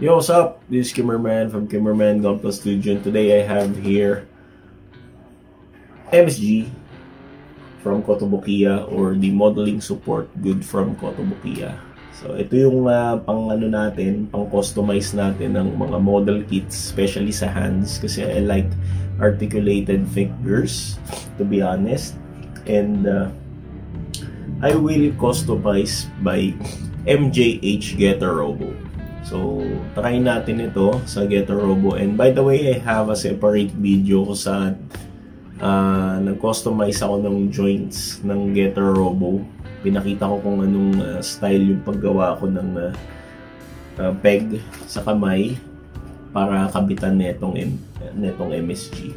Yo, what's up? This is Kimmerman from Kimmerman Gunpla Studio, and today I have here MSG from Kotobukiya, or the modeling support good from Kotobukiya. So ito yung pang customize natin ng mga model kits, especially sa hands, kasi I like articulated fingers, to be honest. And I will customize by MJH Getter Robo. So, try natin ito sa Getter Robo. And by the way, I have a separate video kung saan nag-customize ako ng joints ng Getter Robo. Pinakita ko kung anong style yung paggawa ko ng peg sa kamay para kabitan netong MSG.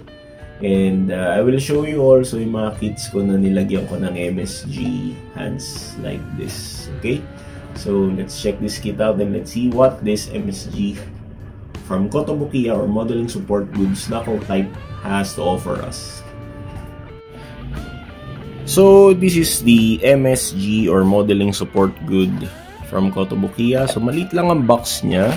And I will show you also yung mga kits ko na nilagyan ko ng MSG hands like this. Okay? So, let's check this kit out and let's see what this MSG from Kotobukiya, or modeling support goods knuckle type, has to offer us. So, this is the MSG or modeling support good from Kotobukiya. So, maliit lang ang box niya.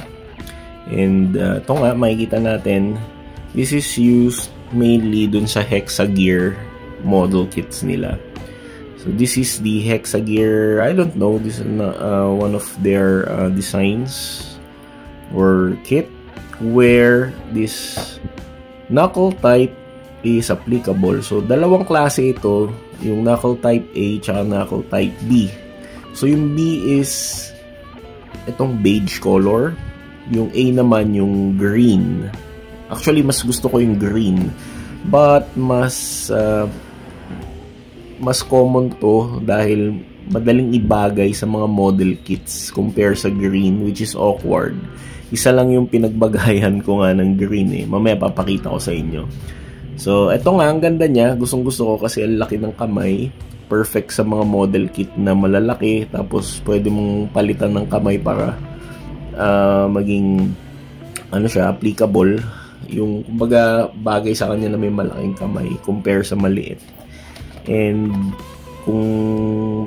And ito nga, makikita natin, this is used mainly dun sa Hexagear model kits nila. So this is the Hexagear, I don't know, this is one of their designs or kit where this knuckle type is applicable. So dalawang klase ito, yung knuckle type A at knuckle type B. So yung B is itong beige color, yung A naman yung green. Actually, mas gusto ko yung green. But, mas common to dahil madaling ibagay sa mga model kits compare sa green, which is awkward. Isa lang yung pinagbagayan ko nga ng green eh. Mamaya papakita ko sa inyo. So, eto nga, ang ganda niya. Gustong-gusto ko kasi ang laki ng kamay. Perfect sa mga model kit na malalaki. Tapos, pwede mong palitan ng kamay para maging applicable. Yung kumbaga bagay sa kanya na may malaking kamay compare sa maliit. And kung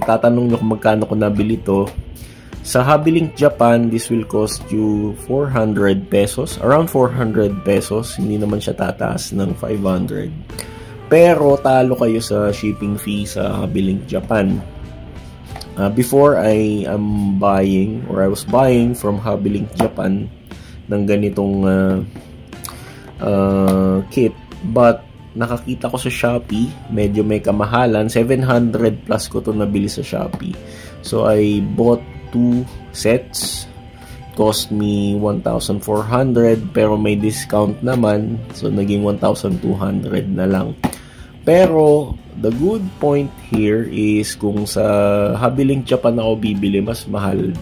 tatanong nyo kung magkano ko nabili to, sa Hobby Link Japan, this will cost you 400 pesos, around 400 pesos. Hindi naman siya tataas ng 500, pero talo kayo sa shipping fee sa Hobby Link Japan. Before I was buying from Hobby Link Japan ng ganitong kit, but nakakita ko sa Shopee medyo may kamahalan. 700 plus ko to nabili sa Shopee. So I bought 2 sets, cost me 1,400, pero may discount naman, so naging 1,200 na lang. Pero the good point here is kung sa Hobby Link Japan ako bibili, mas mahal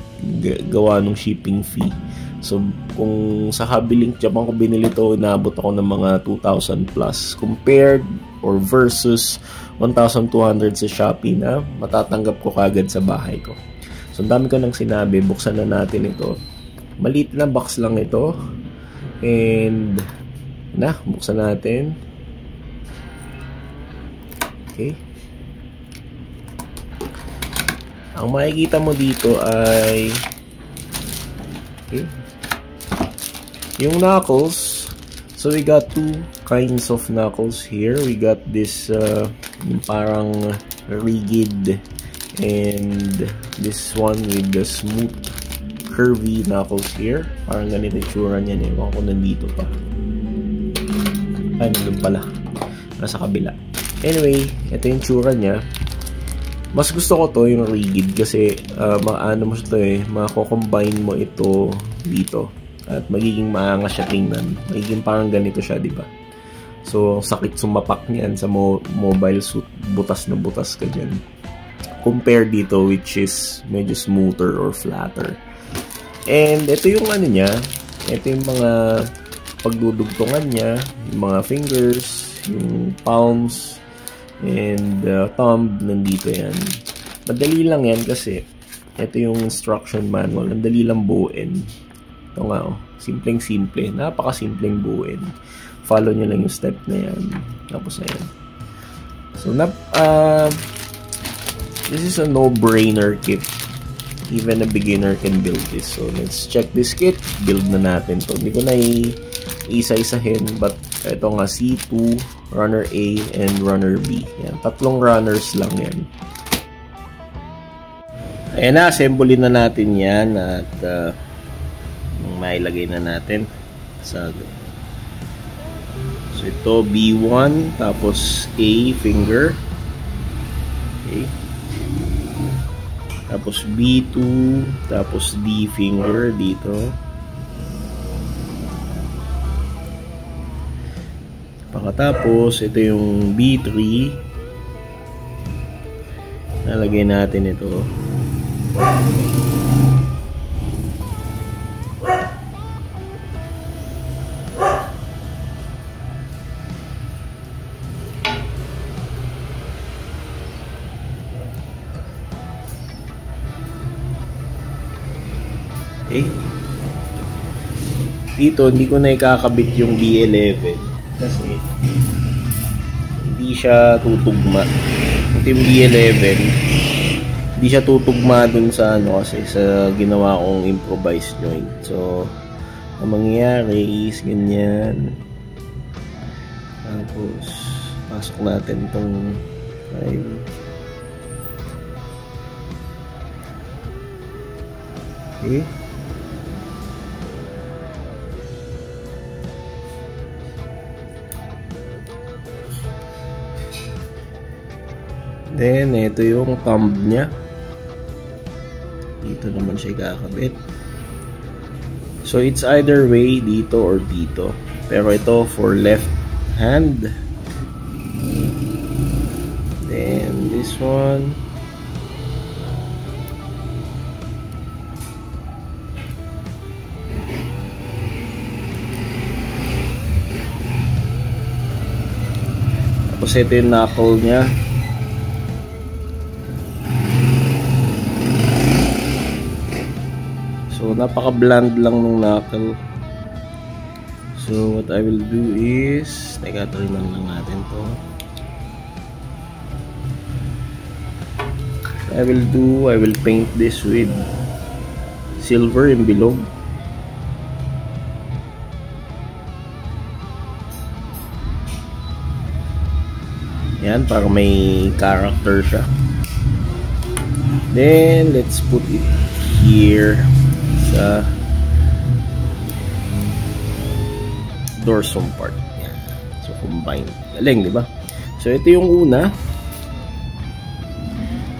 gawa ng shipping fee. So, kung sa Hobby Link Japan ko binili to, naabot ako ng mga 2,000 plus compared or versus 1,200 sa Shopee na matatanggap ko kagad sa bahay ko. So, ang dami ko nang sinabi. Buksan na natin ito. Maliit na box lang ito. And, buksan natin. Okay. Ang makikita mo dito ay yung knuckles. So we got 2 kinds of knuckles here. We got this parang rigid, and this one with the smooth curvy knuckles here. Parang ganito yung tsura niyan eh. Ewan ko nandito pa. Ay, nandun pala. Nasa kabila. Anyway, ito yung tsura niya. Mas gusto ko to yung rigid kasi mako-combine mo ito dito at magiging maangas siya tingnan. Magiging parang ganito siya, di ba? So, sakit sumapak niyan sa mobile suit. Butas na butas ka dyan. Compare dito, which is medyo smoother or flatter. And ito yung niya. Ito yung mga pagdudugtungan niya. Yung mga fingers, yung palms, and thumb, nandito yan. Madali lang yan kasi ito yung instruction manual. Ang dali lang buuin. Ito nga, simpleng-simple. Napaka-simpleng buuin. Follow nyo lang yung step na yan. Tapos ayan. So, this is a no-brainer kit. Even a beginner can build this. So let's check this kit. Build na natin to. Hindi ko na isa-isahin, but ito nga C2, runner A, and runner B. Yan, tatlong runners lang yan. Ayan na, assembly na natin yan at mailagay na natin sa so ito B1 tapos A finger, okay, tapos B2 tapos D finger dito, pagkatapos ito yung B3, nalagay natin ito. Okay. Dito hindi ko na ikakabit yung B11 kasi hindi siya tutugma. Ito yung B11, hindi siya tutugma dun sa ano kasi sa ginawa kong improvised joint. So ang mangyayari is ganyan, tapos pasok natin tong 5. Okay. Then, ito yung thumb niya. Dito naman siya ikakabit. So, it's either way, dito or dito. Pero ito for left hand. Then, this one. Tapos ito yung knuckle niya. So, napaka-bland lang ng knuckle. So, what I will do is, teka, taliman lang natin to. I will paint this with silver yung bilog. Yan, para may character siya. Then, let's put it here sa dorsum part. Yan. So, combine. Galing, di ba? So, ito yung una.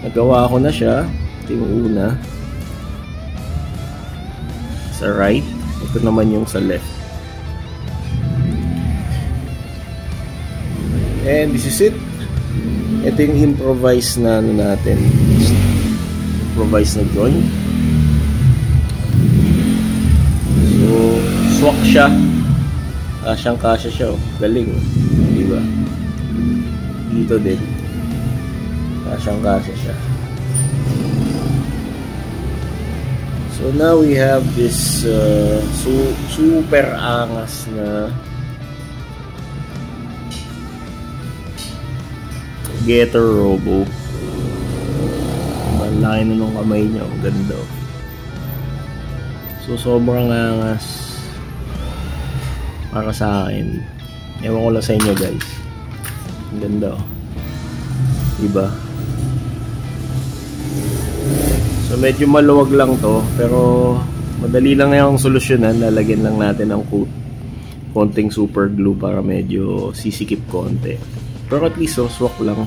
Nagawa ko na siya. Ito yung una. Sa right. Ito naman yung sa left. And this is it. Ito yung improvise na ano natin. Improvise na joint. So, swak siya. Kasyang-kasya siya. Oh. Galing. Diba? Dito din. Kasyang-kasya siya. So, now we have this super angas na Getter Robo. Malaki na nung kamay niya. Ang ganda. Oh. So, sobrang angas para sa akin. Ewan ko lang sa inyo, guys. Ang ganda. Oh. Diba? So, medyo maluwag lang to. Pero, madali lang yung solusyonan. Lalagyan lang natin ng konting super glue para medyo sisikip konti. Pero at least, oh, swak lang.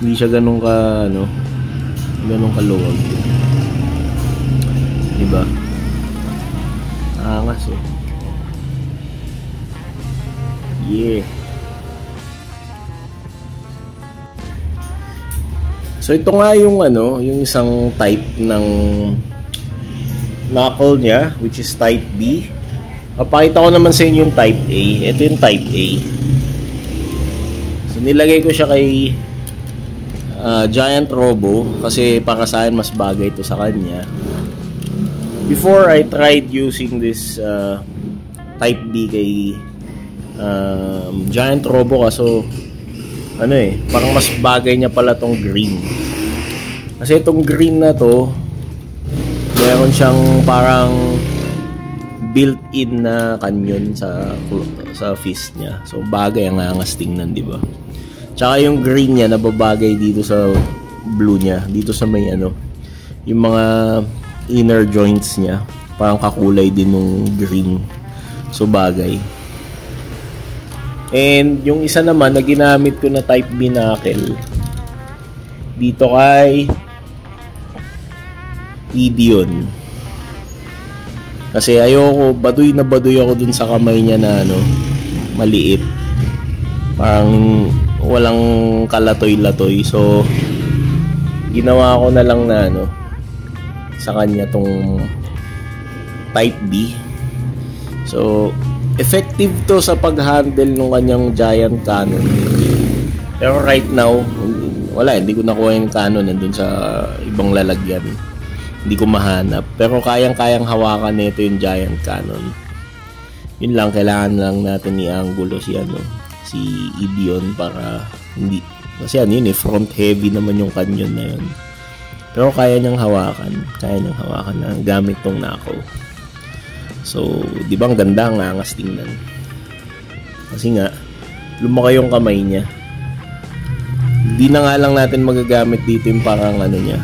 Hindi siya ganun ka, ano, ganun kaluwag. Diba? Angas, oh. Yeah. So, ito nga yung, ano, yung isang type ng knuckle niya, which is type B. Papakita ko naman sa inyo yung type A. Ito yung type A. So, nilagay ko siya kay Giant Robo kasi para sa akin mas bagay ito sa kanya. Before, I tried using this type B kay Giant Robo kaso ano parang mas bagay niya pala tong green. Kasi itong green na to meron siyang parang built-in na canyon sa fist niya. So bagay ang angas tingnan, di ba? Tsaka yung green niya nababagay dito sa blue niya, dito sa may ano, yung mga inner joints niya, parang kakulay din ng green. So bagay. And yung isa naman na ginamit ko na type B knuckle dito kay Ideon. Kasi ayoko, baduy ako dun sa kamay niya na ano, maliit. Parang walang kalatoy-latoy. So ginawa ko na lang na ano, sa kanya tong type B. So effective to sa pag-handle ng kanyang giant cannon. Pero right now, wala, hindi ko nakuha yung cannon nandun sa ibang lalagyan. Hindi ko mahanap. Pero kayang-kayang hawakan nito yung giant cannon. Yun lang, kailangan lang natin i-angulo si Ideon para hindi. Kasi ano yun front heavy naman yung canyon na yun. Pero kaya niyang hawakan. Na gamit tong knuckle. So, di ba ang ganda, ang angas tingnan. Kasi nga, lumaki yung kamay niya. Hindi na nga lang natin magagamit dito yung parang ano niya,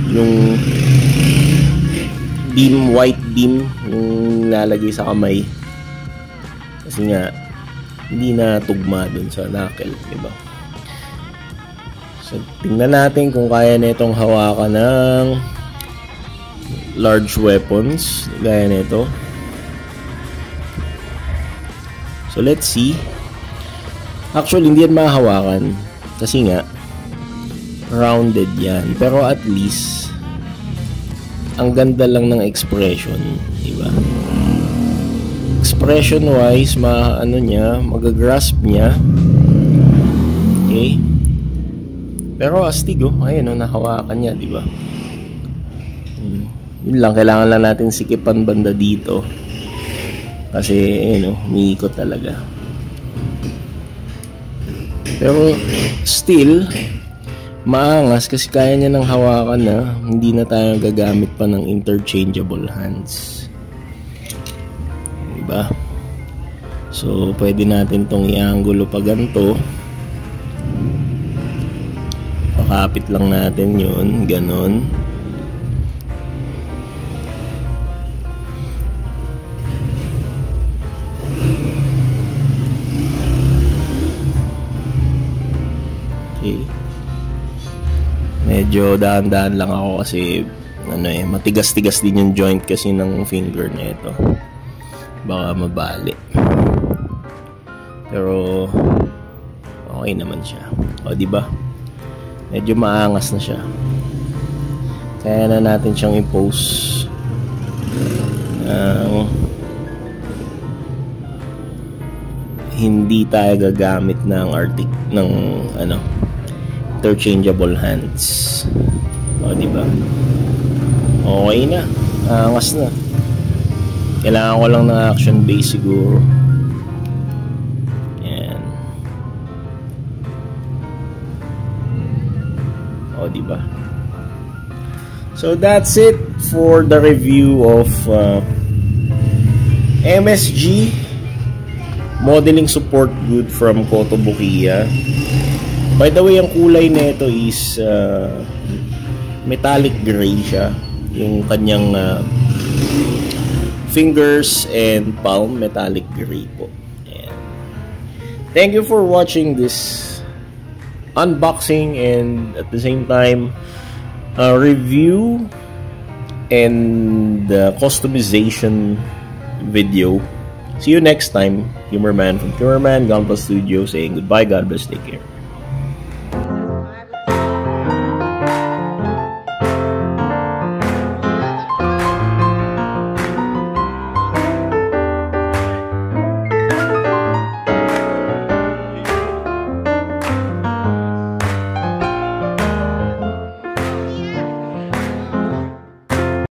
yung beam, white beam, yung lalagay sa kamay. Kasi nga, hindi na tugma dun sa knuckle, di ba? So, tingnan natin kung kaya na itong hawakan ng large weapons gaya nito. So let's see. Actually hindi yan mahahawakan kasi nga rounded yan, pero at least ang ganda lang ng expression, diba? Expression wise, magagrasp niya. Okay, pero astig ayun nahawakan niya, diba? Yun lang, kailangan lang natin sikipan banda dito. Kasi, umiikot talaga. Pero, still, maangas kasi kaya niya nang hawakan na. Hindi na tayo gagamit pa ng interchangeable hands. Diba? So, pwede natin tong i-angulo pa ganito. Pakapit lang natin yun, ganon. Medyo dahan-dahan lang ako kasi matigas-tigas din yung joint kasi ng finger na ito. Baka mabali. Pero okay naman siya. O di ba? Medyo maangas na siya. Kaya na natin siyang i-pose. Hindi tayo gagamit ng interchangeable hands. O, diba? Okay na. Angas na. Kailangan ko lang ng action base siguro. Yan. O, diba? So, that's it for the review of MSG Modeling Support Good from Kotobukiya. By the way, ang kulay nito is metallic gray siya. Yung kanyang fingers and palm, metallic gray po. Ayan. Thank you for watching this unboxing and at the same time review and customization video. See you next time. Humorman from Humorman Gunpla Studio saying goodbye. God bless. Take care.